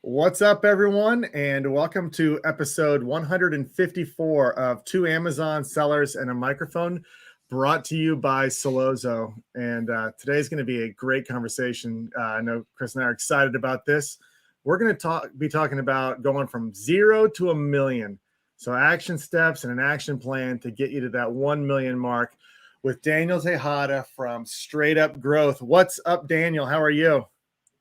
What's up, everyone, and welcome to episode 154 of Two Amazon Sellers and a Microphone, brought to you by Solozo. And today's going to be a great conversation. I know Chris and I are excited about this. We're going to be talking about going from 0 to $1 million. So action steps and an action plan to get you to that 1 million mark with Daniel Tejada from Straight Up Growth. What's up, Daniel? How are you?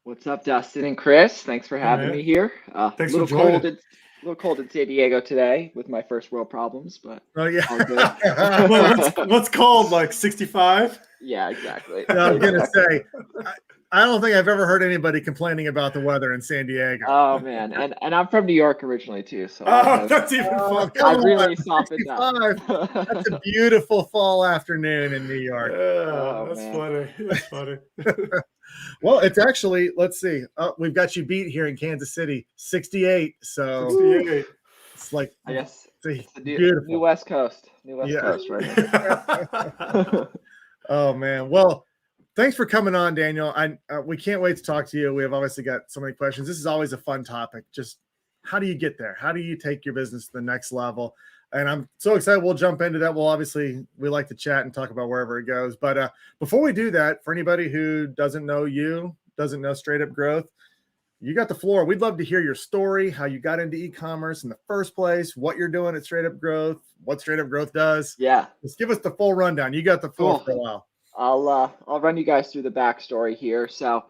What's up, Dustin and Chris? Thanks for Hey having me man, here. thanks for joining. A little cold in San Diego today with my first world problems, but Oh, yeah. all good. Well, what's called like 65? Yeah, exactly. No, I was going to Exactly. say, I don't think I've ever heard anybody complaining about the weather in San Diego. Oh man, and I'm from New York originally too, so Oh, that's even Oh, fun. come I on, really softened up. 65. That's a beautiful fall afternoon in New York. Yeah, Oh that's man. funny. That's funny. Well, it's actually, let's see. Oh, we've got you beat here in Kansas City, 68. So 68. it's like, I guess it's the new beautiful. West Coast. New West Yeah. Coast right here. Oh, man. Well, thanks for coming on, Daniel. We can't wait to talk to you. We have obviously got so many questions. This is always a fun topic. Just how do you get there? How do you take your business to the next level? And I'm so excited. We'll jump into that. We like to chat and talk about wherever it goes. But before we do that, for anybody who doesn't know you, doesn't know Straight Up Growth, you got the floor. We'd love to hear your story, how you got into e-commerce in the first place, what you're doing at Straight Up Growth, what Straight Up Growth does. Yeah, Just give us the full rundown. You got the floor cool. for a while. I'll run you guys through the backstory here. So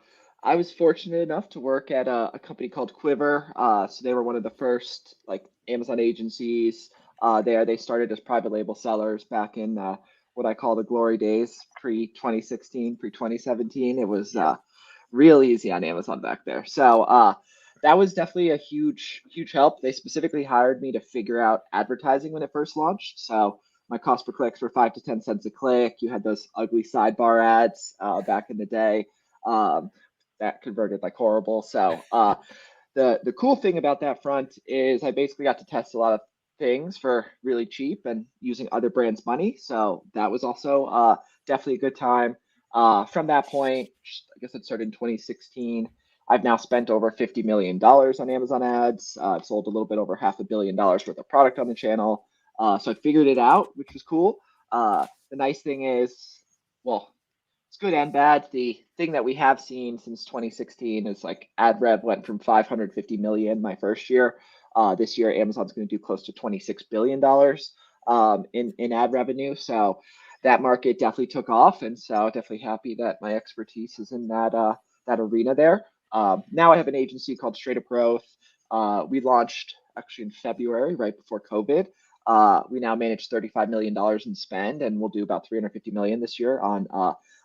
I was fortunate enough to work at a company called Quiver. So they were one of the first like Amazon agencies. They started as private label sellers back in what I call the glory days, pre 2016, pre 2017. It was real easy on Amazon back there. So that was definitely a huge help. They specifically hired me to figure out advertising when it first launched. So my cost per clicks were 5 to 10 cents a click. You had those ugly sidebar ads back in the day um, that converted like horrible. So the cool thing about that front is I basically got to test a lot of things for really cheap and using other brands' money. So that was also definitely a good time. From that point, I guess it started in 2016. I've now spent over $50 million on Amazon ads. I've sold a little bit over $500 million worth of product on the channel. So I figured it out, which was cool. The nice thing is, well, it's good and bad. The thing that we have seen since 2016 is like ad rev went from 550 million my first year. This year, Amazon's going to do close to $26 billion in ad revenue. So that market definitely took off, and so definitely happy that my expertise is in that arena there. Now I have an agency called Straight Up Growth. We launched actually in February, right before COVID. We now manage $35 million in spend, and we'll do about 350 million this year on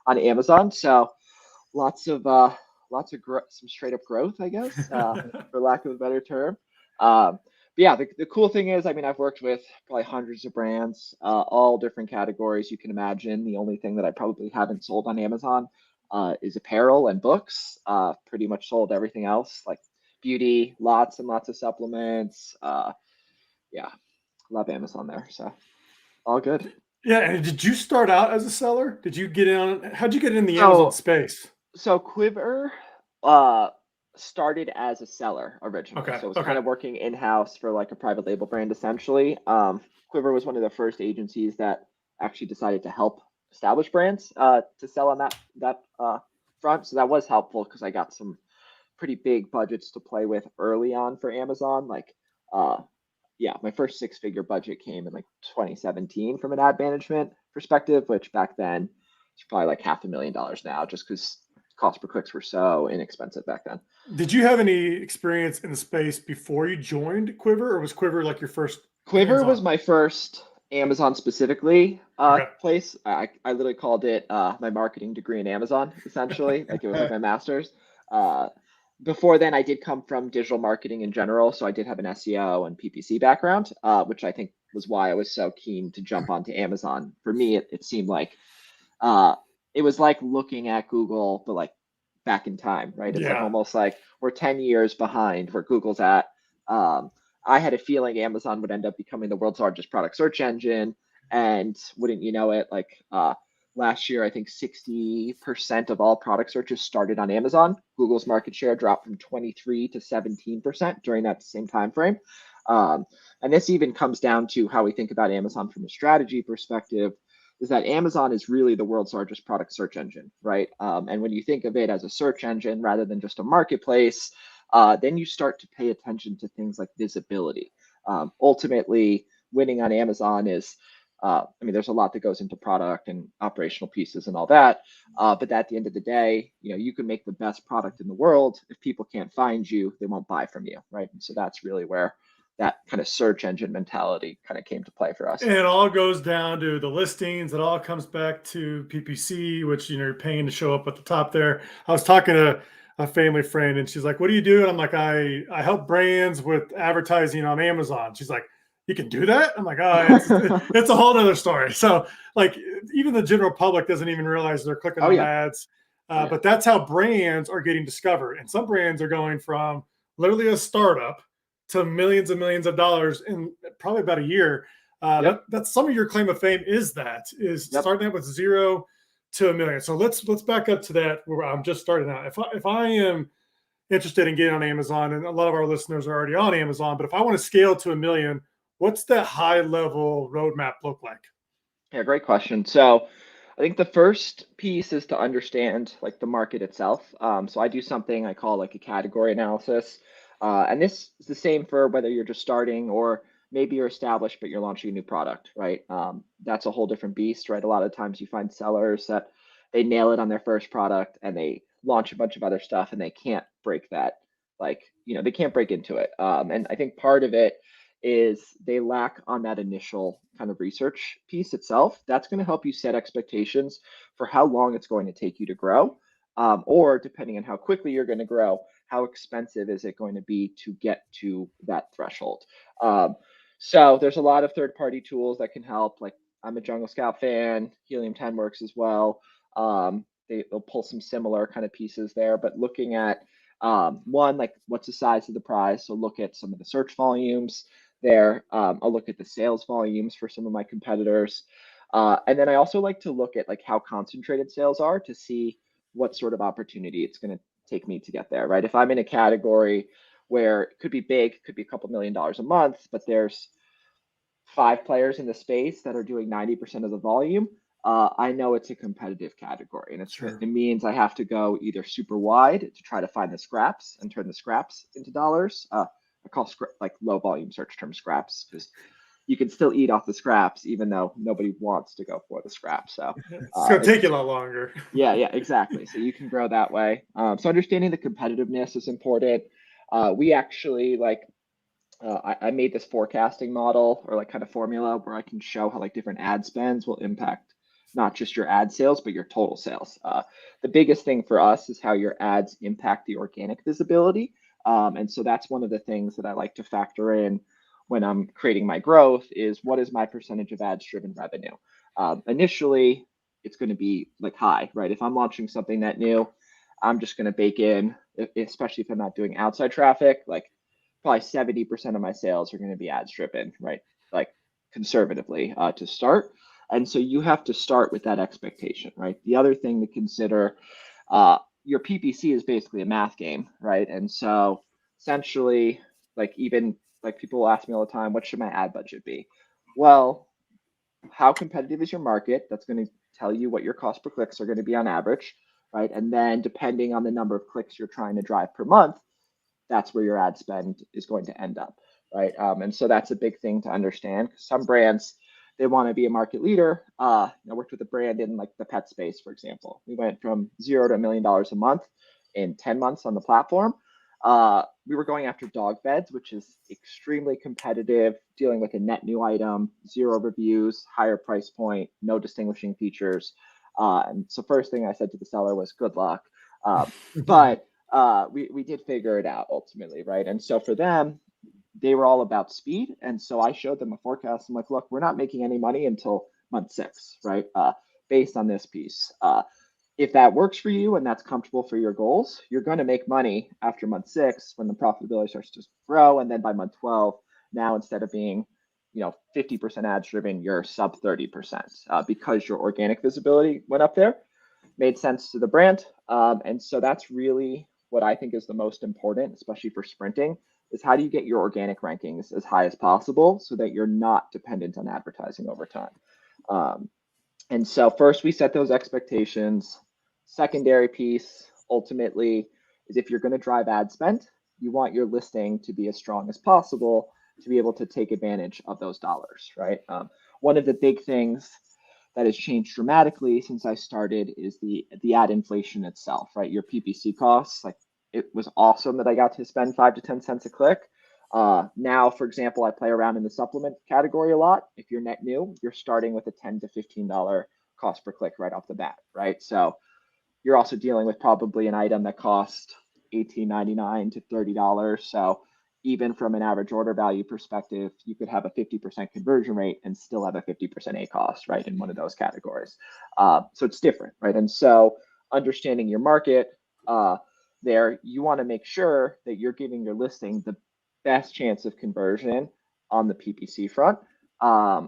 Amazon. So lots of some straight up growth, I guess, for lack of a better term. But yeah, the cool thing is, I mean, I've worked with probably hundreds of brands, all different categories you can imagine. The only thing that I probably haven't sold on Amazon is apparel and books. Pretty much sold everything else, like beauty, lots and lots of supplements. Yeah, love Amazon there. So all good. Yeah, and did you start out as a seller? Did you get in? How'd you get in the Amazon So space? So Quiver uh, started as a seller originally. Okay, So it was kind okay. of working in-house for like a private label brand essentially. Quiver was one of the first agencies that actually decided to help establish brands to sell on that front. So that was helpful because I got some pretty big budgets to play with early on for Amazon. Like uh, yeah, my first six-figure budget came in like 2017 from an ad management perspective, which back then it's probably like $500,000 now, just because cost per clicks were so inexpensive back then. Did you have any experience in the space before you joined Quiver, or was Quiver like your first Quiver was hands-on? my first Amazon specifically Okay. place. I literally called it my marketing degree in Amazon, essentially. Like it was like my master's. Uh, Before then, I did come from digital marketing in general, so I did have an SEO and PPC background, which I think was why I was so keen to jump onto Amazon. For me, it seemed like uh, it was like looking at Google, but like back in time, right? It's like Yeah. almost like we're 10 years behind where Google's at. Um, I had a feeling Amazon would end up becoming the world's largest product search engine, and wouldn't you know it, like last year, I think 60% of all product searches started on Amazon. Google's market share dropped from 23 to 17% during that same time frame. And this even comes down to how we think about Amazon from a strategy perspective, is that Amazon is really the world's largest product search engine, right? And when you think of it as a search engine rather than just a marketplace, then you start to pay attention to things like visibility. Ultimately, winning on Amazon is, there's a lot that goes into product and operational pieces and all that. But at the end of the day, you can make the best product in the world. If people can't find you, they won't buy from you, right? And so that's really where that kind of search engine mentality kind of came to play for us. And it all goes down to the listings. It all comes back to PPC, which you're paying to show up at the top there. I was talking to a family friend, and she's like, "What do you do?" And I'm like, "I help brands with advertising on Amazon." She's like, "You can do that?" I'm like, "Oh, it's a whole other story." So like, even the general public doesn't even realize they're clicking on ads. But that's how brands are getting discovered. And some brands are going from literally a startup to millions and millions of dollars in probably about a year. That's some of your claim of fame is starting out with 0 to $1 million. So let's back up to that where I'm just starting out. If I am interested in getting on Amazon, and a lot of our listeners are already on Amazon, but if I want to scale to $1 million, what's that high level roadmap look like? Yeah, great question. So I think the first piece is to understand like the market itself. So I do something I call like a category analysis. And this is the same for whether you're just starting or maybe you're established, but you're launching a new product, right? That's a whole different beast, right? A lot of times you find sellers that they nail it on their first product and they launch a bunch of other stuff and they can't break that, they can't break into it. And I think part of it is they lack on that initial kind of research piece itself. That's going to help you set expectations for how long it's going to take you to grow, or depending on how quickly you're going to grow, how expensive is it going to be to get to that threshold. So there's a lot of third-party tools that can help. Like I'm a Jungle Scout fan, Helium 10 works as well. They'll pull some similar kind of pieces there, but looking at one, like what's the size of the prize? So look at some of the search volumes there. I'll look at the sales volumes for some of my competitors. And then I also like to look at like how concentrated sales are to see what sort of opportunity it's going to take me to get there, right? If I'm in a category where it could be big, could be a couple $1 million a month, but there's 5 players in the space that are doing 90% of the volume, I know it's a competitive category. And it means I have to go either super wide to try to find the scraps and turn the scraps into dollars. I call like low volume search term scraps because you can still eat off the scraps, even though nobody wants to go for the scraps. So it's going to take you a lot longer. Yeah, exactly. So you can grow that way. So understanding the competitiveness is important. We actually I made this forecasting model or like kind of formula where I can show how like different ad spends will impact not just your ad sales, but your total sales. The biggest thing for us is how your ads impact the organic visibility. And so that's one of the things that I like to factor in when I'm creating my growth is what is my percentage of ads driven revenue? Initially, it's going to be like high, right? If I'm launching something that new, I'm just going to bake in, especially if I'm not doing outside traffic, like probably 70% of my sales are going to be ads driven, right? Like conservatively to start. And so you have to start with that expectation, right? The other thing to consider, your PPC is basically a math game, right? And so essentially, even people will ask me all the time, what should my ad budget be? Well, how competitive is your market? That's going to tell you what your cost per clicks are going to be on average, right? And then depending on the number of clicks you're trying to drive per month, that's where your ad spend is going to end up, right? And so that's a big thing to understand. Some brands, they want to be a market leader. I worked with a brand in like the pet space, for example. We went from 0 to $1 million a month in 10 months on the platform. We were going after dog beds, which is extremely competitive, dealing with a net new item, 0 reviews, higher price point, no distinguishing features. And so first thing I said to the seller was good luck. But we did figure it out ultimately, right? And so for them, they were all about speed. And so I showed them a forecast. I'm like, look, we're not making any money until month 6, right? Based on this piece. If that works for you and that's comfortable for your goals, you're going to make money after month 6 when the profitability starts to grow. And then by month 12, now instead of being 50% ads driven, you're sub 30%, because your organic visibility went up there, made sense to the brand. And so that's really what I think is the most important, especially for sprinting, is how do you get your organic rankings as high as possible so that you're not dependent on advertising over time. And so first we set those expectations. Secondary piece ultimately is if you're going to drive ad spend, you want your listing to be as strong as possible to be able to take advantage of those dollars, right? One of the big things that has changed dramatically since I started is the ad inflation itself, right? Your PPC costs, like it was awesome that I got to spend 5 to 10 cents a click. Now, for example, I play around in the supplement category a lot. If you're net new, you're starting with a $10 to $15 cost per click right off the bat, right? So you're also dealing with probably an item that costs $18.99 to $30. So even from an average order value perspective, you could have a 50% conversion rate and still have a 50% A cost, right, in one of those categories. So it's different, right? And so understanding your market there, you want to make sure that you're giving your listing the best chance of conversion on the PPC front,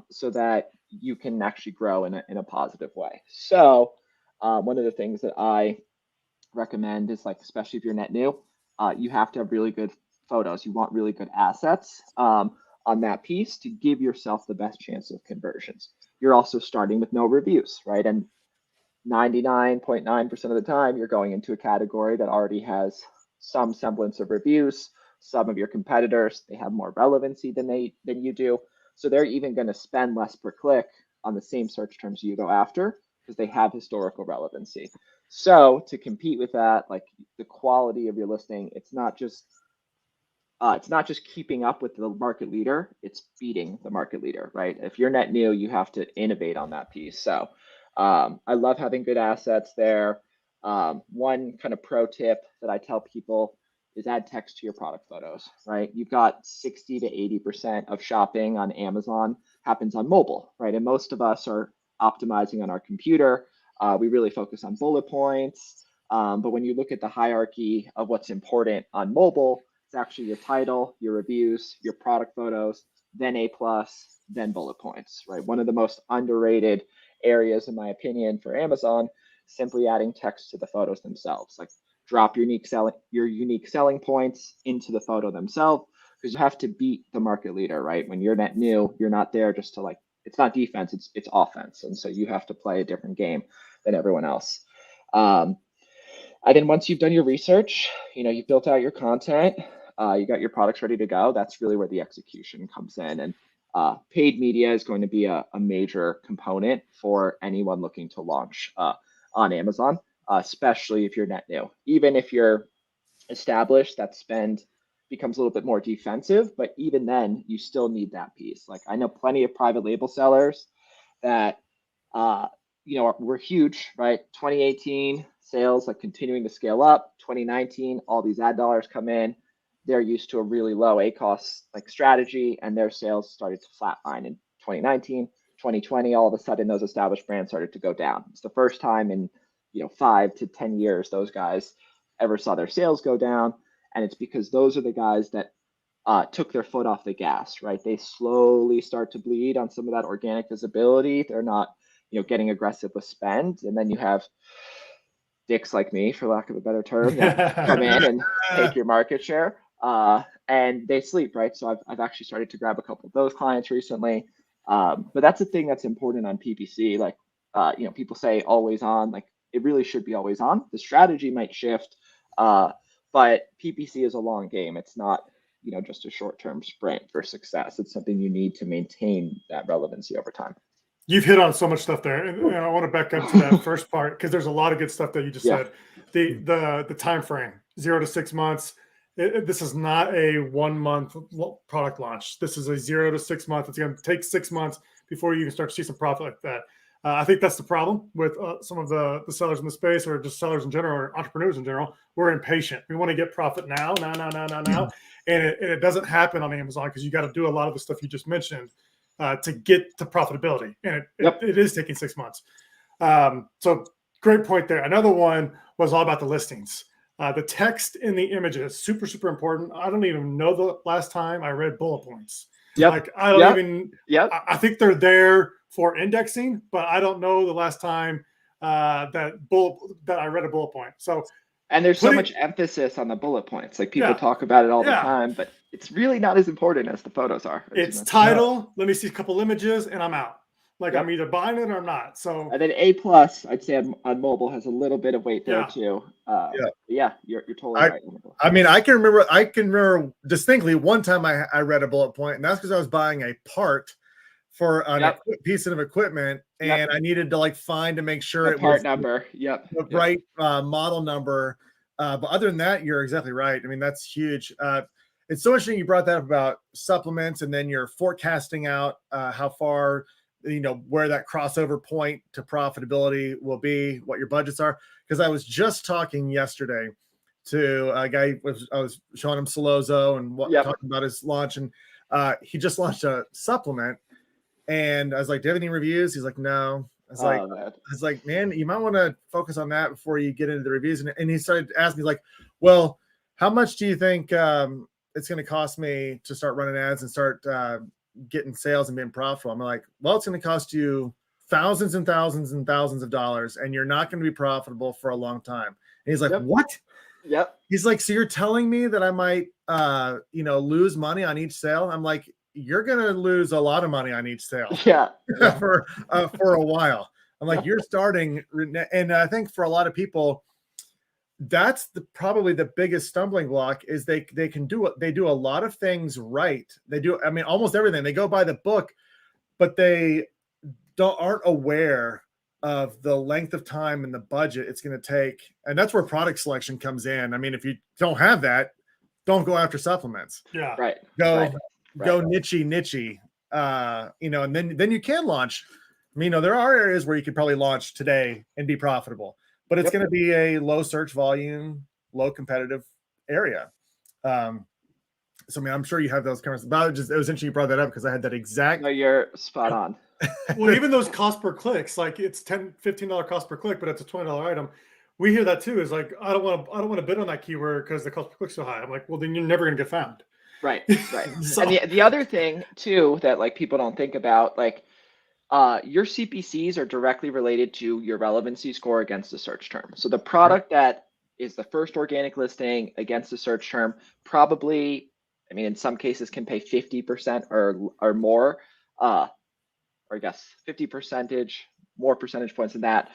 so that you can actually grow in a positive way. So one of the things that I recommend is, like, especially if you're net new, you have to have really good photos. You want really good assets on that piece to give yourself the best chance of conversions. You're also starting with no reviews, right? And 99.9% of the time, you're going into a category that already has some semblance of reviews. Some of your competitors, they have more relevancy than you do. So they're even going to spend less per click on the same search terms you go after because they have historical relevancy. So to compete with that, like the quality of your listing, it's not just keeping up with the market leader, it's beating the market leader, right? If you're net new, you have to innovate on that piece. So I love having good assets there. One kind of pro tip that I tell people is add text to your product photos, right? You've got 60 to 80% of shopping on Amazon happens on mobile, right? And most of us are optimizing on our computer. We really focus on bullet points. But when you look at the hierarchy of what's important on mobile, it's actually your title, your reviews, your product photos, then A+, then bullet points, right? One of the most underrated areas, in my opinion, for Amazon, simply adding text to the photos themselves. Like drop your unique selling points into the photo themselves, because you have to beat the market leader, right? When you're net new, you're not there just to, like, it's not defense, it's offense. And so you have to play a different game than everyone else. And then once you've done your research, you've built out your content, you got your products ready to go, that's really where the execution comes in. And paid media is going to be a major component for anyone looking to launch on Amazon, especially if you're net new. Even if you're established, that spend becomes a little bit more defensive, but even then, you still need that piece. Like, I know plenty of private label sellers that were huge, right? 2018 sales, like, continuing to scale up. 2019, all these ad dollars come in. They're used to a really low ACoS like strategy, and their sales started to flatline in 2019. 2020, all of a sudden, those established brands started to go down. It's the first time in 5 to 10 years those guys ever saw their sales go down, and it's because those are the guys that took their foot off the gas, right? They slowly start to bleed on some of that organic visibility. They're not getting aggressive with spend, and then you have dicks like me, for lack of a better term, that come in and take your market share, and they sleep, right? So I've actually started to grab a couple of those clients recently, but that's the thing that's important on PPC. Like, people say always on, like, it really should be always on. The strategy might shift, but PPC is a long game. It's not just a short-term sprint for success. It's something you need to maintain that relevancy over time. You've hit on so much stuff there, and I want to back up to that first part because there's a lot of good stuff that you just said. The time frame, 0 to 6 months. This is not a 1 month product launch. This is a 0 to 6 months. It's going to take 6 months before you can start to see some profit like that. I think that's the problem with some of the sellers in the space, or just sellers in general, or entrepreneurs in general. We're impatient. We want to get profit now. And it doesn't happen on Amazon because you got to do a lot of the stuff you just mentioned to get to profitability. And it is taking 6 months. So great point there. Another one was all about the listings. The text in the images, super, super important. I don't even know the last time I read bullet points. Yep. Like I don't Yep. even. Yep. I think they're there for indexing, but I don't know the last time that I read a bullet point. So And there's so putting, much emphasis on the bullet points. Like people yeah, talk about it all the yeah. time, but it's really not as important as the photos are. As you It's mentioned. title. Let me see a couple images, and I'm out. Like Yep. I'm either buying it or I'm not. So And then A+, I'd say on mobile has a little bit of weight there Yeah. too. Yeah. Yeah, you're totally right. I mean, I can remember distinctly one time I read a bullet point, and that's because I was buying a part for a piece of equipment, and I needed to like find to make sure The part number. Yep. the right model number. But other than that, you're exactly right. I mean, that's huge. It's so interesting you brought that up about supplements, and then you're forecasting out how far, where that crossover point to profitability will be, what your budgets are. Because I was just talking yesterday to a guy, I was showing him Solozo and talking about his launch, and he just launched a supplement, and I was like, "Do you have any reviews?" He's like, "No." I was like, "Man, you might want to focus on that before you get into the reviews." And he started asking me like, "Well, how much do you think it's going to cost me to start running ads and start getting sales and being profitable?" I'm like, "Well, it's going to cost you thousands and thousands and thousands of dollars, and you're not going to be profitable for a long time." And he's like, "What?" Yep. He's like, "So you're telling me that I might, lose money on each sale?" I'm like, "You're going to lose a lot of money on each sale." Yeah. for a while. I'm like, you're starting, and I think for a lot of people, that's probably the biggest stumbling block is they do a lot of things right. They do, I mean, almost everything. They go by the book, but they aren't aware of the length of time and the budget it's going to take. And that's where product selection comes in. I mean, if you don't have that, don't go after supplements. Yeah. Right. Go niche, and then you can launch. I mean, there are areas where you could probably launch today and be profitable, but it's going to be a low search volume, low competitive area. So I mean, I'm sure you have those kinds of, but it was interesting you brought that up because I had that exact. No, you're spot on. Well, even those cost per clicks, like it's $10, $15 cost per click, but it's a $20 item. We hear that too. Is like, I don't want to bid on that keyword because the cost per click's so high. I'm like, well, then you're never going to get found. Right. So, and the other thing too that like people don't think about, like your CPCs are directly related to your relevancy score against the search term. So the product that is the first organic listing against the search term probably, I mean, in some cases can pay 50% or more, or I guess 50% more percentage points than that,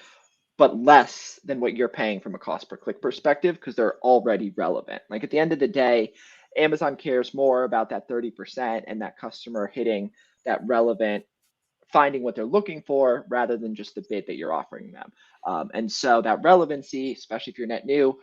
but less than what you're paying from a cost per click perspective because they're already relevant. Like at the end of the day, Amazon cares more about that 30% and that customer hitting that relevant, finding what they're looking for rather than just the bid that you're offering them. And so that relevancy, especially if you're net new,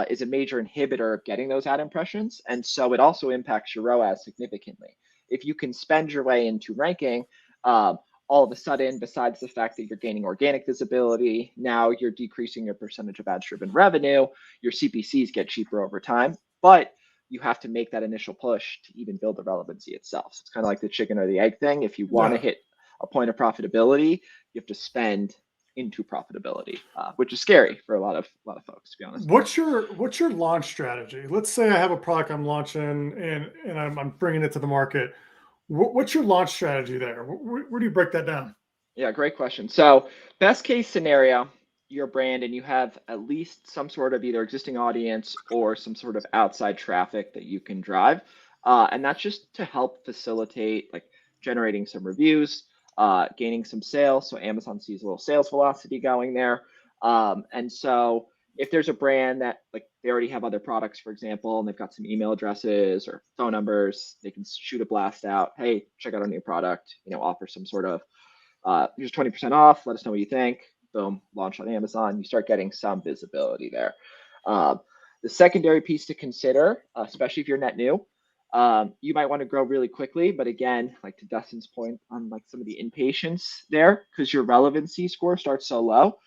is a major inhibitor of getting those ad impressions. And so it also impacts your ROAS significantly. If you can spend your way into ranking, all of a sudden, besides the fact that you're gaining organic visibility, now you're decreasing your percentage of ads-driven revenue, your CPCs get cheaper over time, but you have to make that initial push to even build the relevancy itself. So it's kind of like the chicken or the egg thing. If you want to hit a point of profitability, you have to spend into profitability, which is scary for a lot of folks, to be honest. What's your launch strategy? Let's say I have a product I'm launching and I'm bringing it to the market. What's your launch strategy there? Where do you break that down? Yeah, great question. So best case scenario, you're a brand and you have at least some sort of either existing audience or some sort of outside traffic that you can drive. And that's just to help facilitate like generating some reviews, gaining some sales. So Amazon sees a little sales velocity going there. And so if there's a brand that like they already have other products, for example, and they've got some email addresses or phone numbers, they can shoot a blast out. Hey, check out our new product, offer some sort of, here's 20% off. Let us know what you think. Boom, launch on Amazon. You start getting some visibility there. The secondary piece to consider, especially if you're net new, you might want to grow really quickly, but again, like to Dustin's point on like some of the impatience there, because your relevancy score starts so low.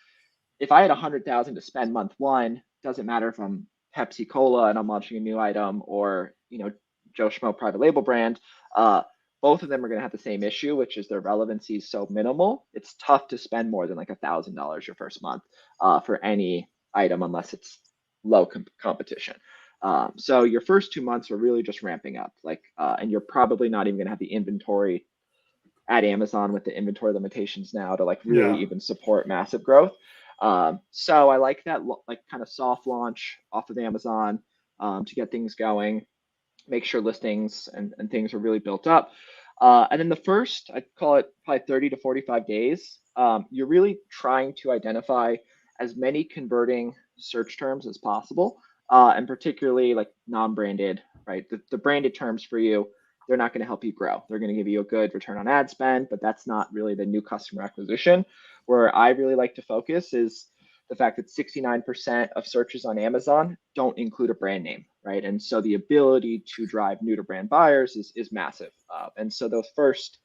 If I had 100,000 to spend month one, doesn't matter if I'm Pepsi Cola and I'm launching a new item or Joe Schmo private label brand. Both of them are going to have the same issue, which is their relevancy is so minimal. It's tough to spend more than like $1,000 your first month for any item unless it's low competition. So your first 2 months are really just ramping up, and you're probably not even going to have the inventory at Amazon with the inventory limitations now to like really Yeah. even support massive growth. So I like that like kind of soft launch off of Amazon to get things going, make sure listings and things are really built up. And then the first, I'd call it probably 30 to 45 days, you're really trying to identify as many converting search terms as possible, and particularly like non-branded, right? The branded terms for you, they're not going to help you grow. They're going to give you a good return on ad spend, but that's not really the new customer acquisition. Where I really like to focus is the fact that 69% of searches on Amazon don't include a brand name, right? And so the ability to drive new to brand buyers is massive. And so those first,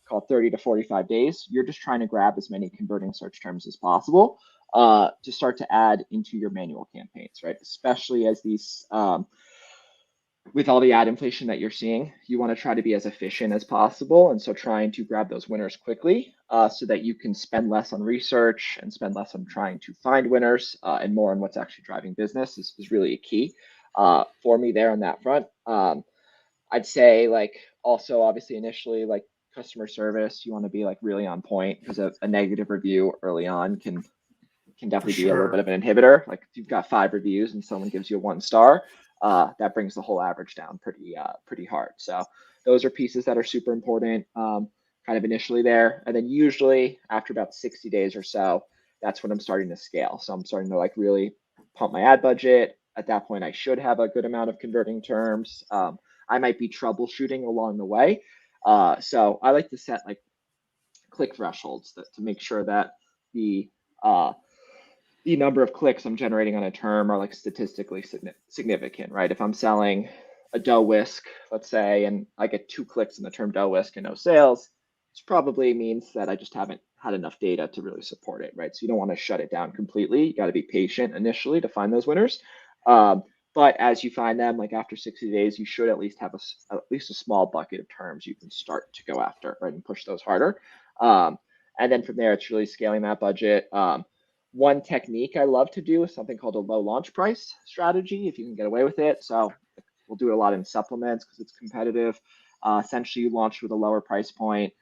call it 30 to 45 days, you're just trying to grab as many converting search terms as possible to start to add into your manual campaigns, right? Especially as these, with all the ad inflation that you're seeing, you want to try to be as efficient as possible. And so trying to grab those winners quickly so that you can spend less on research and spend less on trying to find winners and more on what's actually driving business is really a key for me there on that front. I'd say like also obviously initially like customer service, you want to be like really on point because a negative review early on can definitely be a little bit of an inhibitor. Like if you've got 5 reviews and someone gives you a 1 star, that brings the whole average down pretty hard. So those are pieces that are super important kind of initially there. And then usually after about 60 days or so, that's when I'm starting to scale. So I'm starting to like really pump my ad budget. At that point, I should have a good amount of converting terms. I might be troubleshooting along the way. So I like to set like click thresholds to make sure that the number of clicks I'm generating on a term are like statistically significant, right? If I'm selling a dough whisk, let's say, and I get 2 clicks in the term dough whisk and no sales, it probably means that I just haven't had enough data to really support it, right? So you don't want to shut it down completely. You got to be patient initially to find those winners. But as you find them, like after 60 days, you should at least have at least a small bucket of terms you can start to go after, right, and push those harder. And then from there, it's really scaling that budget. One technique I love to do is something called a low launch price strategy, if you can get away with it. So we'll do it a lot in supplements because it's competitive. Essentially, you launch with a lower price point.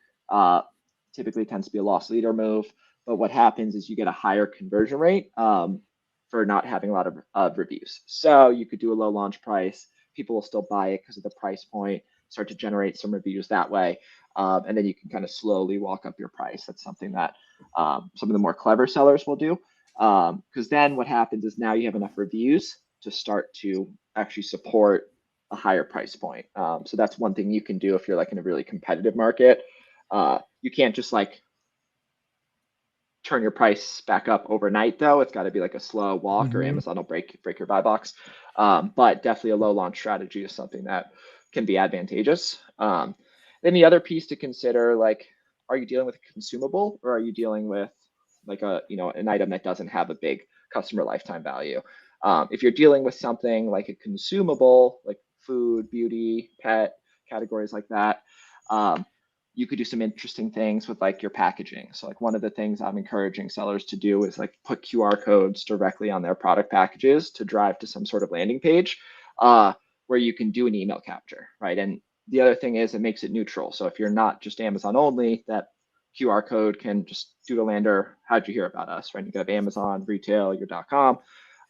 Typically tends to be a loss leader move. But what happens is you get a higher conversion rate for not having a lot of reviews. So you could do a low launch price. People will still buy it because of the price point, start to generate some reviews that way. And then you can kind of slowly walk up your price. That's something that some of the more clever sellers will do. Because then what happens is now you have enough reviews to start to actually support a higher price point. So that's one thing you can do if you're like in a really competitive market. You can't just like turn your price back up overnight though. It's got to be like a slow walk or Amazon will break your buy box. But definitely a low launch strategy is something that can be advantageous. Then the other piece to consider, like, are you dealing with a consumable or are you dealing with like an item that doesn't have a big customer lifetime value? If you're dealing with something like a consumable, like food, beauty, pet, categories like that, you could do some interesting things with like your packaging. So like one of the things I'm encouraging sellers to do is like put QR codes directly on their product packages to drive to some sort of landing page where you can do an email capture, right? And the other thing is it makes it neutral. So if you're not just Amazon only, that QR code can just do the lander, how'd you hear about us, right? You have Amazon, retail, your .com.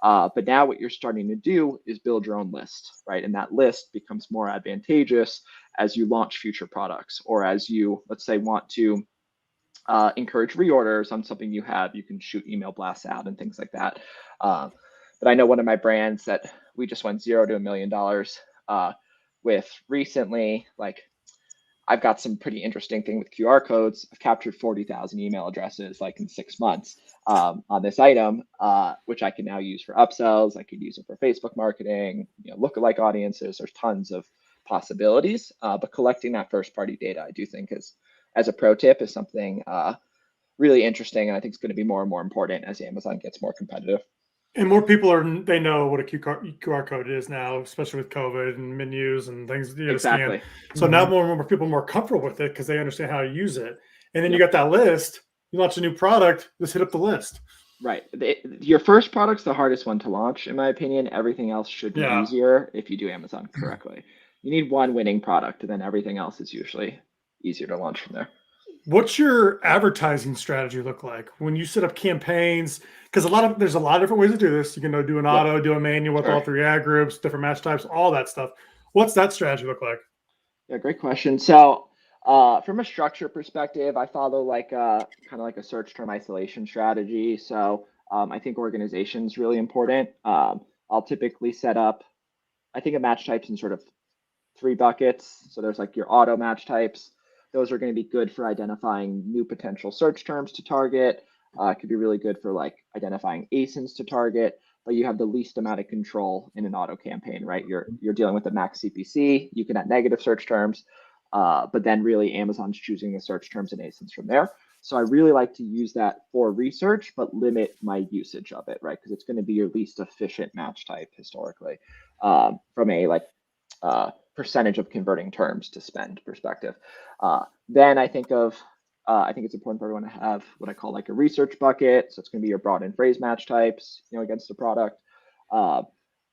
But now what you're starting to do is build your own list, right? And that list becomes more advantageous as you launch future products or as you, let's say, want to encourage reorders on something you have, you can shoot email blasts out and things like that. But I know one of my brands that we just went $0 to $1 million with recently, like I've got some pretty interesting thing with QR codes. I've captured 40,000 email addresses like in 6 months on this item, which I can now use for upsells. I could use it for Facebook marketing, lookalike audiences. There's tons of possibilities, but collecting that first party data, I do think is, as a pro tip, is something really interesting. And I think it's going to be more and more important as Amazon gets more competitive. And more people they know what a QR code is now, especially with COVID and menus and things you Exactly. scan. So now more and more people are more comfortable with it because they understand how to use it. And then you got that list. You launch a new product, just hit up the list. Right. Your first product's the hardest one to launch, in my opinion. Everything else should be Yeah. easier if you do Amazon correctly. You need one winning product, and then everything else is usually easier to launch from there. What's your advertising strategy look like when you set up campaigns? Because there's a lot of different ways to do this. You can do an Yep. auto, do a manual with Sure. all 3 ad groups, different match types, all that stuff. What's that strategy look like? Yeah, great question. So, from a structure perspective, I follow like kind of like a search term isolation strategy. So, I think organization is really important. I'll typically set up, I think of match types in sort of 3 buckets. So there's like your auto match types. Those are going to be good for identifying new potential search terms to target. It could be really good for like identifying ASINs to target, but you have the least amount of control in an auto campaign, right? You're dealing with a max CPC. You can add negative search terms, but then really Amazon's choosing the search terms and ASINs from there. So I really like to use that for research, but limit my usage of it, right? Because it's going to be your least efficient match type historically, from a like percentage of converting terms to spend perspective. Then I think it's important for everyone to have what I call like a research bucket. So it's going to be your broad and phrase match types, against the product.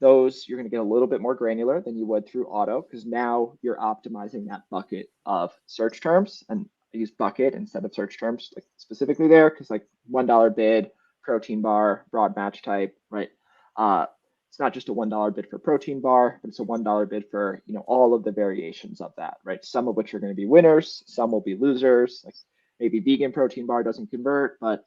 Those you're going to get a little bit more granular than you would through auto, because now you're optimizing that bucket of search terms. And I use bucket instead of search terms, like specifically there, because like $1 bid, protein bar, broad match type, right? It's not just a $1 bid for protein bar, but it's a $1 bid for all of the variations of that, right? Some of which are going to be winners, some will be losers. Like maybe vegan protein bar doesn't convert, but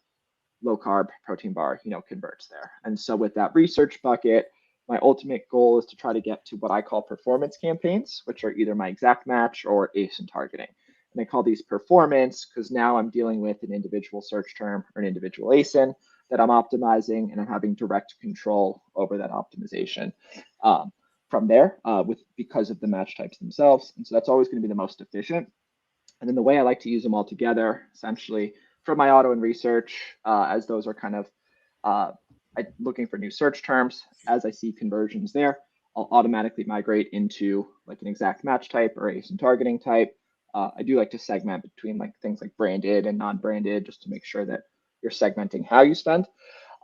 low carb protein bar, converts there. And so with that research bucket, my ultimate goal is to try to get to what I call performance campaigns, which are either my exact match or ASIN targeting. And I call these performance because now I'm dealing with an individual search term or an individual ASIN that I'm optimizing, and I'm having direct control over that optimization from there because of the match types themselves. And so that's always going to be the most efficient. And then the way I like to use them all together, essentially from my auto and research, as those are kind of looking for new search terms, as I see conversions there, I'll automatically migrate into like an exact match type or ASIN targeting type. I do like to segment between like things like branded and non-branded, just to make sure that you're segmenting how you spend.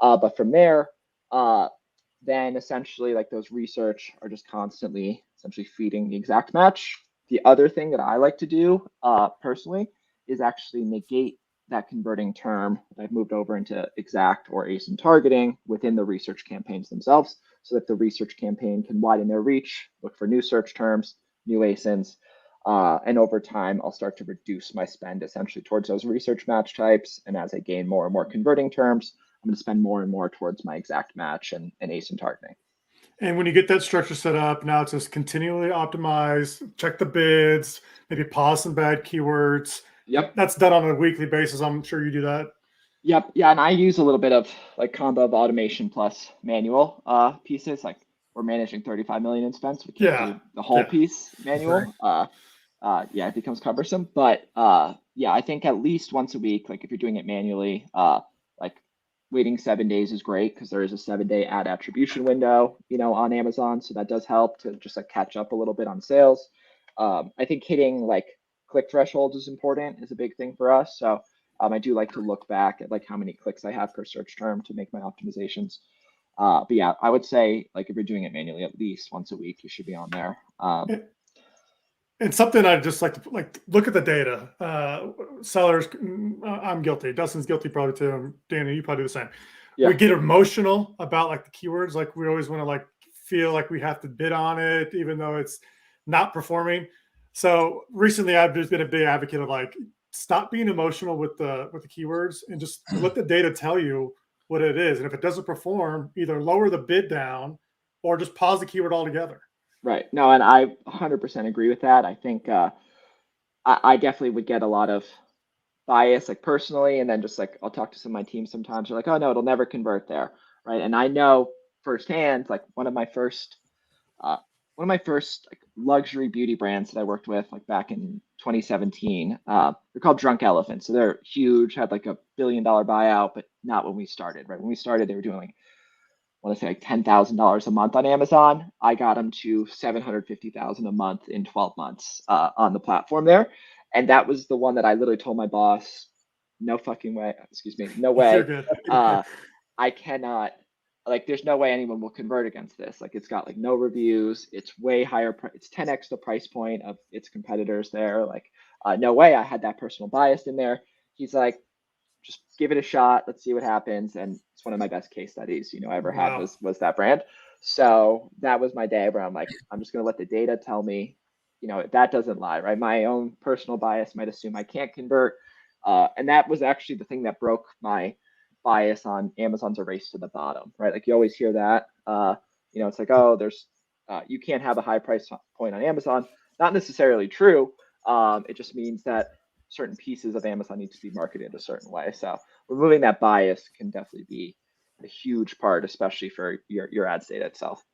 But from there, then essentially like those research are just constantly essentially feeding the exact match. The other thing that I like to do personally is actually negate that converting term that I've moved over into exact or ASIN targeting within the research campaigns themselves, so that the research campaign can widen their reach, look for new search terms, new ASINs, and over time, I'll start to reduce my spend essentially towards those research match types. And as I gain more and more converting terms, I'm going to spend more and more towards my exact match and ASIN targeting. And when you get that structure set up, now it's just continually optimize, check the bids, maybe pause some bad keywords. Yep. That's done on a weekly basis. I'm sure you do that. Yep. Yeah. And I use a little bit of like combo of automation plus manual pieces. Like we're managing 35 million in spend, so we can't do the whole piece manual. Yeah, it becomes cumbersome. But yeah, I think at least once a week, like if you're doing it manually, like waiting 7 days is great because there is a 7-day ad attribution window, on Amazon. So that does help to just like catch up a little bit on sales. I think hitting like click thresholds is important, is a big thing for us. So I do like to look back at like how many clicks I have per search term to make my optimizations. But yeah, I would say like if you're doing it manually, at least once a week, you should be on there. And something I just like to look at the data. Sellers, I'm guilty. Dustin's guilty probably too. Danny, you probably do the same. Yeah. We get emotional about like the keywords. Like we always want to like feel like we have to bid on it, even though it's not performing. So recently, I've just been a big advocate of like stop being emotional with the keywords and just let the data tell you what it is. And if it doesn't perform, either lower the bid down or just pause the keyword altogether. Right. No, and I 100% agree with that. I think I definitely would get a lot of bias, like personally, and then just like I'll talk to some of my team sometimes. They're like, "Oh no, it'll never convert there," right? And I know firsthand, like one of my first like luxury beauty brands that I worked with, like back in 2017. They're called Drunk Elephant, so they're huge, had like $1 billion buyout, but not when we started. Right when we started, they were doing like, I want to say like $10,000 a month on Amazon. I got them to $750,000 a month in 12 months on the platform there. And that was the one that I literally told my boss, no fucking way, excuse me, no way. You're good. I cannot, like, there's no way anyone will convert against this. Like, it's got like no reviews. It's way higher. It's 10x the price point of its competitors there. Like, no way. I had that personal bias in there. He's like, just give it a shot. Let's see what happens. And it's one of my best case studies, I ever had was that brand. So that was my day where I'm like, I'm just going to let the data tell me, that doesn't lie, right? My own personal bias might assume I can't convert. And that was actually the thing that broke my bias on Amazon's a race to the bottom, right? Like, you always hear that, it's like, oh, you can't have a high price point on Amazon. Not necessarily true. It just means that certain pieces of Amazon need to be marketed a certain way. So removing that bias can definitely be a huge part, especially for your ads data itself.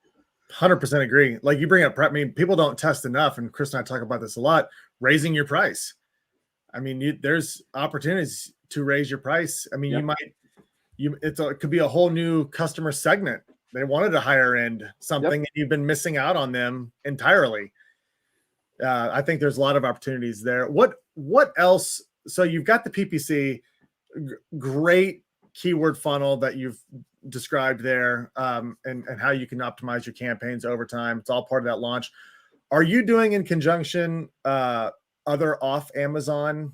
100% agree. Like, you bring up prep. I mean, people don't test enough, and Chris and I talk about this a lot. Raising your price. I mean, there's opportunities to raise your price. I mean, it could be a whole new customer segment. They wanted a higher end something, and you've been missing out on them entirely. I think there's a lot of opportunities there. What else? So you've got the PPC, great keyword funnel that you've described there, and how you can optimize your campaigns over time. It's all part of that launch. Are you doing in conjunction other off Amazon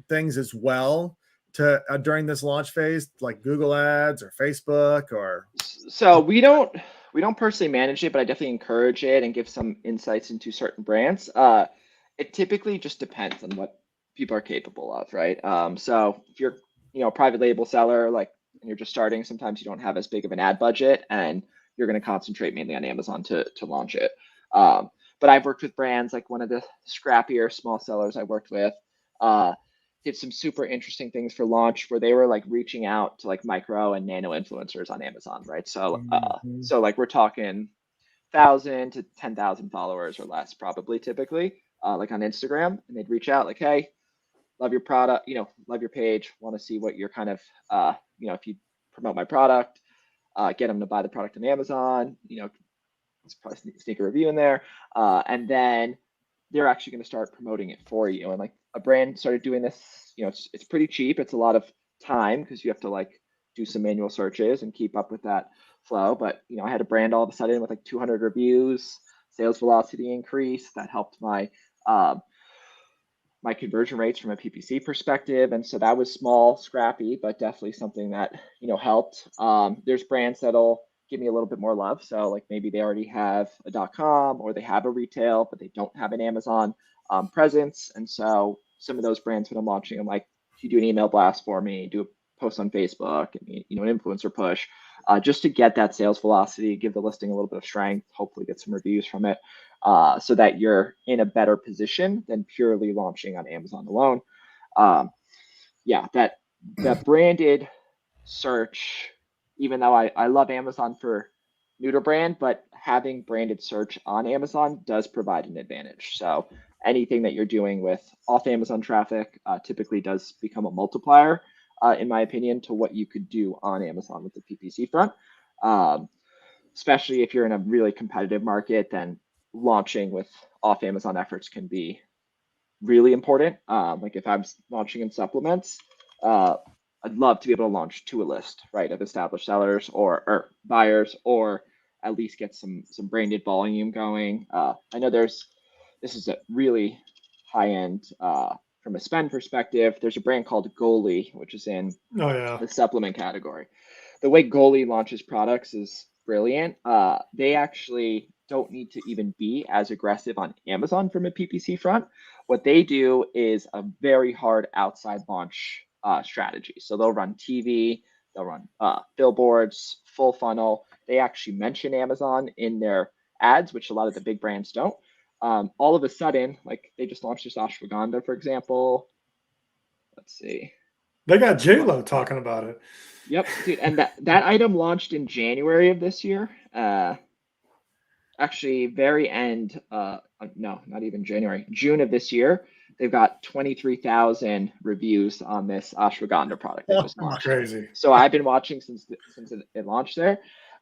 things as well to during this launch phase, like Google Ads or Facebook? Or so we don't personally manage it, but I definitely encourage it and give some insights into certain brands. It typically just depends on what people are capable of, right? So if you're a private label seller, like, and you're just starting, sometimes you don't have as big of an ad budget, and you're going to concentrate mainly on Amazon to launch it. But I've worked with brands, like one of the scrappier small sellers I worked with, did some super interesting things for launch where they were like reaching out to like micro and nano influencers on Amazon, right? So, so like we're talking 1,000 to 10,000 followers or less, probably typically, like on Instagram, and they'd reach out like, hey, love your product, love your page, want to see what you're kind of, if you promote my product, get them to buy the product on Amazon, it's probably sneak a review in there, and then they're actually going to start promoting it for you. And like, a brand started doing this, it's pretty cheap. It's a lot of time because you have to like do some manual searches and keep up with that flow. But I had a brand all of a sudden with like 200 reviews, sales velocity increase that helped my my conversion rates from a PPC perspective. And so that was small, scrappy, but definitely something that helped. There's brands that'll give me a little bit more love. So like, maybe they already have a .com or they have a retail, but they don't have an Amazon presence. And so some of those brands, when I'm launching, I'm like, if you do an email blast for me, do a post on Facebook, and an influencer push, just to get that sales velocity, give the listing a little bit of strength, hopefully get some reviews from it, so that you're in a better position than purely launching on Amazon alone. That branded search, even though I love Amazon for new to brand, but having branded search on Amazon does provide an advantage. So anything that you're doing with off Amazon traffic typically does become a multiplier, in my opinion, to what you could do on Amazon with the PPC front. Especially if you're in a really competitive market, then launching with off Amazon efforts can be really important. Like, if I'm launching in supplements, I'd love to be able to launch to a list, right, of established sellers or buyers, or at least get some branded volume going. I know this is a really high end from a spend perspective. There's a brand called Goalie, which is in the supplement category. The way Goalie launches products is brilliant. They actually don't need to even be as aggressive on Amazon from a PPC front. What they do is a very hard outside launch strategy. So they'll run TV, they'll run billboards, full funnel. They actually mention Amazon in their ads, which a lot of the big brands don't. All of a sudden, like, they just launched this ashwagandha, for example. Let's see. They got J-Lo talking about it. Yep, dude. And that item launched in January of this year. Actually, very end, no, not even January, June of this year. They've got 23,000 reviews on this ashwagandha product that just launched. Crazy. So I've been watching since it launched there.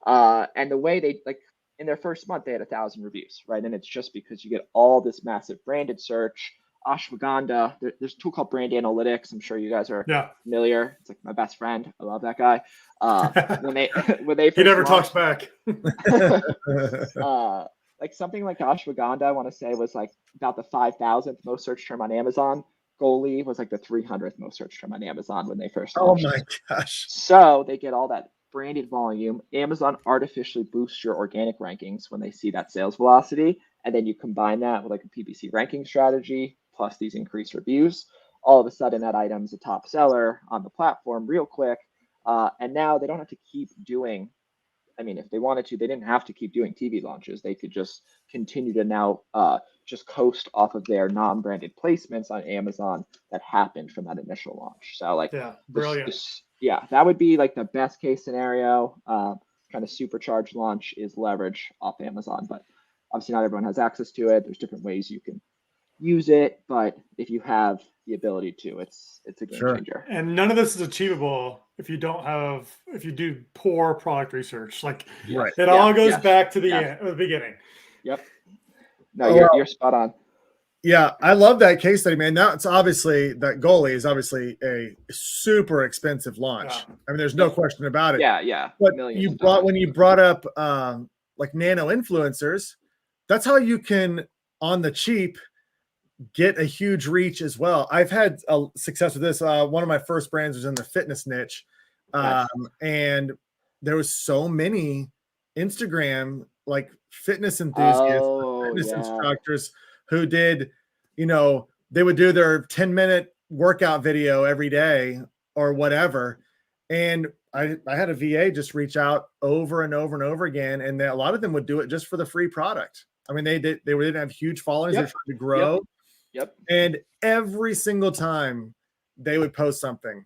And the way they, like, in their first month, they had 1,000 reviews, right? And it's just because you get all this massive branded search ashwagandha. There's a tool called Brandy Analytics. I'm sure you guys are Yeah. familiar. It's like my best friend. I love that guy. When they He first never launched, talks back. like something like ashwagandha, I want to say was like about the 5,000th most searched term on Amazon. Goalie was like the 300th most searched term on Amazon when they first Oh launched. my gosh. So they get all that branded volume. Amazon artificially boosts your organic rankings when they see that sales velocity. And then you combine that with like a PPC ranking strategy plus these increased reviews. All of a sudden, that item's a top seller on the platform real quick. And now they don't have to keep doing. I mean, if they wanted to, they didn't have to keep doing TV launches. They could just continue to now just coast off of their non-branded placements on Amazon that happened from that initial launch. So like, Yeah, brilliant. Yeah, that would be like the best case scenario. Kind of supercharged launch is leverage off Amazon, but obviously not everyone has access to it. There's different ways you can use it, but if you have the ability to, it's a game changer. And none of this is achievable if you do poor product research. Like Right. it all goes back to the beginning. Yep. No, you're spot on. Yeah, I love that case study, man. Now it's obviously that goalie is obviously a super expensive launch. Yeah. I mean, there's no question about it. Yeah. But when you brought up like nano influencers, that's how you can on the cheap get a huge reach as well. I've had success with this. One of my first brands was in the fitness niche, and there was so many Instagram like fitness enthusiasts, fitness instructors who did, they would do their 10-minute workout video every day or whatever. And I had a VA just reach out over and over and over again. And a lot of them would do it just for the free product. I mean, they didn't have huge followings. They're trying to grow. Yep. And every single time they would post something,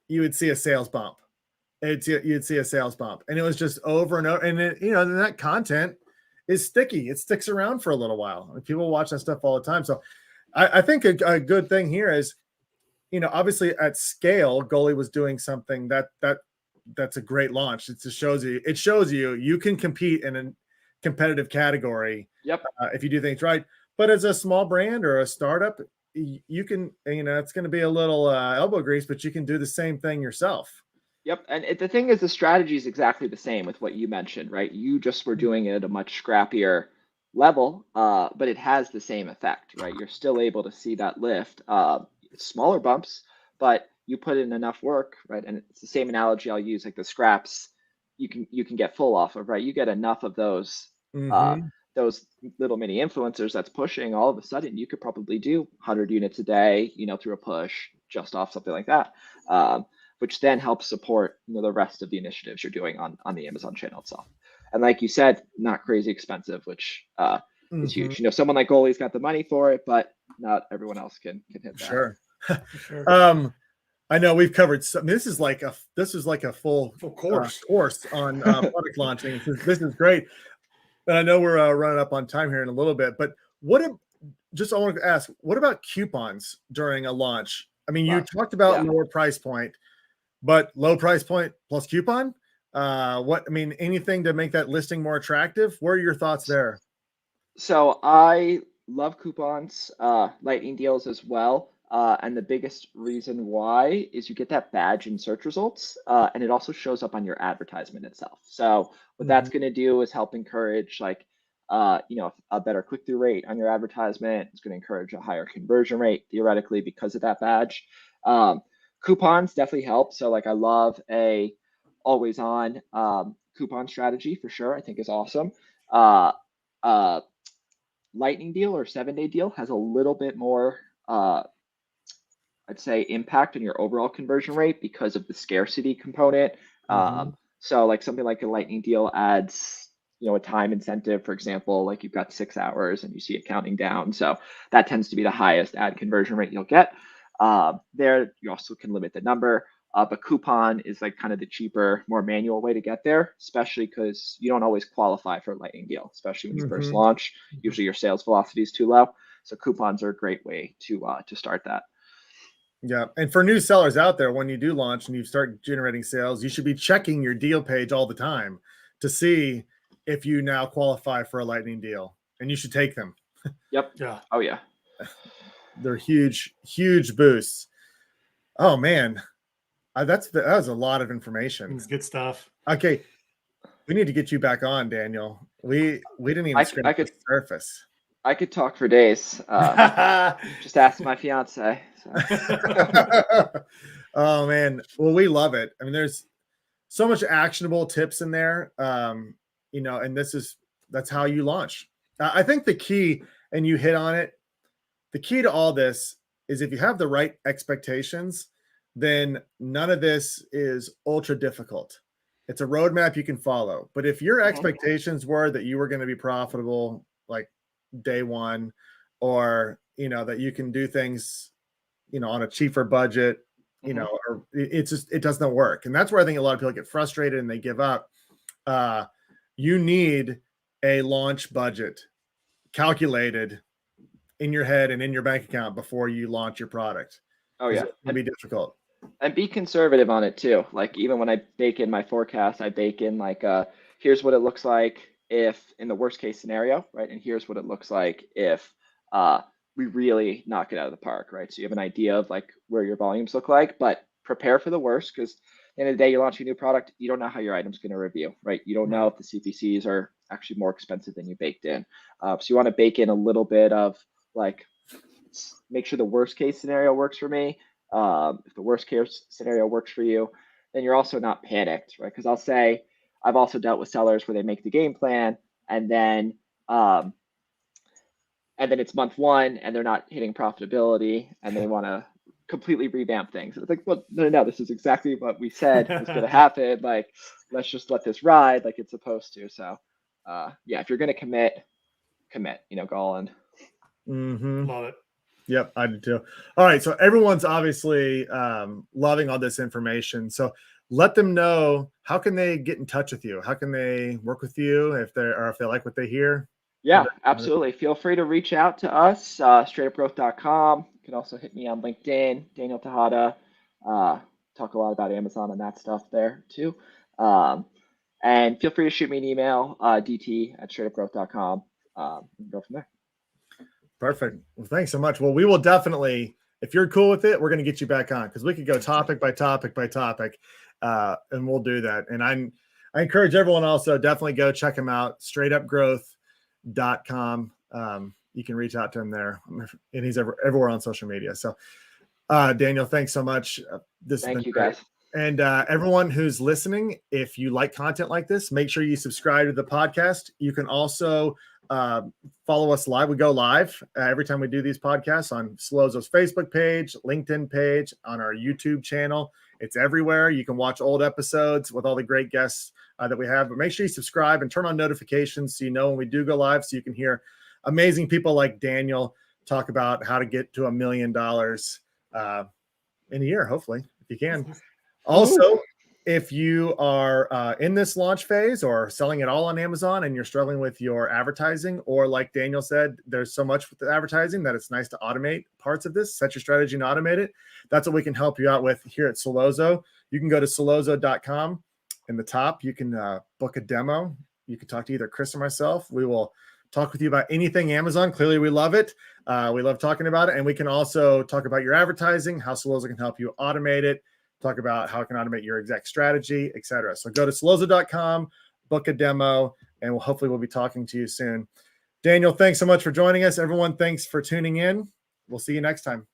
you would see a sales bump. You'd see a sales bump. And it was just over and over. And that content is sticky. It sticks around for a little while. I mean, people watch that stuff all the time. So I think a good thing here is, obviously at scale, Goalie was doing something that's a great launch. It shows you you can compete in a competitive category. Yep. If you do things right. But as a small brand or a startup, you can, it's going to be a little elbow grease, but you can do the same thing yourself. Yep. And the thing is, the strategy is exactly the same with what you mentioned, right? You just were doing it at a much scrappier level, but it has the same effect, right? You're still able to see that lift, smaller bumps, but you put in enough work, right? And it's the same analogy I'll use, like the scraps you can get full off of, right? You get enough of those, those little mini influencers that's pushing, all of a sudden you could probably do 100 units a day, through a push just off something like that. Which then helps support the rest of the initiatives you're doing on the Amazon channel itself. And like you said, not crazy expensive, which is huge. Someone like Goalie's got the money for it, but not everyone else can hit that. Sure. I know we've covered some. This is like a full course on product launching. This is great. And I know we're running up on time here in a little bit, but I wanted to ask, what about coupons during a launch? I mean, you talked about lower price point, but low price point plus coupon. Anything to make that listing more attractive? What are your thoughts there? So I love coupons, lightning deals as well. And the biggest reason why is you get that badge in search results, and it also shows up on your advertisement itself. So what that's going to do is help encourage a better click-through rate on your advertisement. It's going to encourage a higher conversion rate theoretically because of that badge. Coupons definitely help. So I love a always on coupon strategy for sure. I think is awesome. Lightning deal or 7-day deal has a little bit more, I'd say, impact on your overall conversion rate because of the scarcity component. So something like a lightning deal adds, a time incentive, for example, like you've got 6 hours and you see it counting down. So that tends to be the highest ad conversion rate you'll get. There, you also can limit the number. But coupon is kind of the cheaper, more manual way to get there, especially because you don't always qualify for a lightning deal, especially when you first launch. Usually your sales velocity is too low. So coupons are a great way to start that. Yeah. And for new sellers out there, when you do launch and you start generating sales, you should be checking your deal page all the time to see if you now qualify for a lightning deal, and you should take them. Yep. Yeah. Oh yeah. they're huge boosts. Oh man, that was a lot of information. It's good stuff. Okay, we need to get you back on, Daniel. We didn't even scratch the surface. I could talk for days. Just ask my fiance. So. Oh man, well, we love it. I mean, there's so much actionable tips in there, you know, and that's how you launch. I think the key, and you hit on it, the key to all this is if you have the right expectations, then none of this is ultra difficult. It's a roadmap you can follow. But if your expectations were that you were going to be profitable like day one, or, you know, that you can do things, you know, on a cheaper budget, you know, or it doesn't work. And that's where I think a lot of people get frustrated and they give up. You need a launch budget calculated in your head and in your bank account before you launch your product. Oh yeah. It can be difficult. And be conservative on it too. Like even when I bake in my forecast, I bake in like, here's what it looks like if in the worst case scenario, right? And here's what it looks like if we really knock it out of the park, right? So you have an idea of like where your volumes look like, but prepare for the worst, because at the end of the day, you're launching a new product. You don't know how your item's going to review, right? You don't know if the CPCs are actually more expensive than you baked in. So you want to bake in a little bit of like, make sure the worst case scenario works for me. If the worst case scenario works for you, then you're also not panicked, right? Because I'll say I've also dealt with sellers where they make the game plan and then it's month one and they're not hitting profitability and they want to completely revamp things. It's like, well, no, this is exactly what we said was going to happen. Like, let's just let this ride like it's supposed to. So, yeah, if you're going to commit, you know, go all in. Love it. Yep, I do too. All right, so everyone's obviously loving all this information. So let them know, how can they get in touch with you? How can they work with you if they like what they hear? Yeah, absolutely. Feel free to reach out to us, straightupgrowth.com. You can also hit me on LinkedIn, Daniel Tejada. Talk a lot about Amazon and that stuff there too. And feel free to shoot me an email, dt@straightupgrowth.com. And go from there. Perfect. Well, thanks so much. Well, we will definitely, if you're cool with it, we're going to get you back on, because we could go topic by topic by topic, and we'll do that. And I encourage everyone also definitely go check him out, straightupgrowth.com. You can reach out to him there, and he's everywhere on social media. So, Daniel, thanks so much. Thank you, guys. And everyone who's listening, if you like content like this, make sure you subscribe to the podcast. You can also follow us live. We go live every time we do these podcasts on Solozo's Facebook page, LinkedIn page, on our YouTube channel. It's everywhere. You can watch old episodes with all the great guests that we have. But make sure you subscribe and turn on notifications so you know when we do go live, so you can hear amazing people like Daniel talk about how to get to $1 million in a year, hopefully, if you can. Also, if you are in this launch phase or selling it all on Amazon and you're struggling with your advertising, or like Daniel said, there's so much with the advertising that it's nice to automate parts of this, set your strategy and automate it. That's what we can help you out with here at Solozo. You can go to solozo.com. In the top, you can book a demo. You can talk to either Chris or myself. We will talk with you about anything Amazon. Clearly, we love it. We love talking about it. And we can also talk about your advertising, how Solozo can help you automate it, talk about how it can automate your exact strategy, etc. So go to solozo.com, book a demo, and hopefully we'll be talking to you soon. Daniel, thanks so much for joining us. Everyone, thanks for tuning in. We'll see you next time.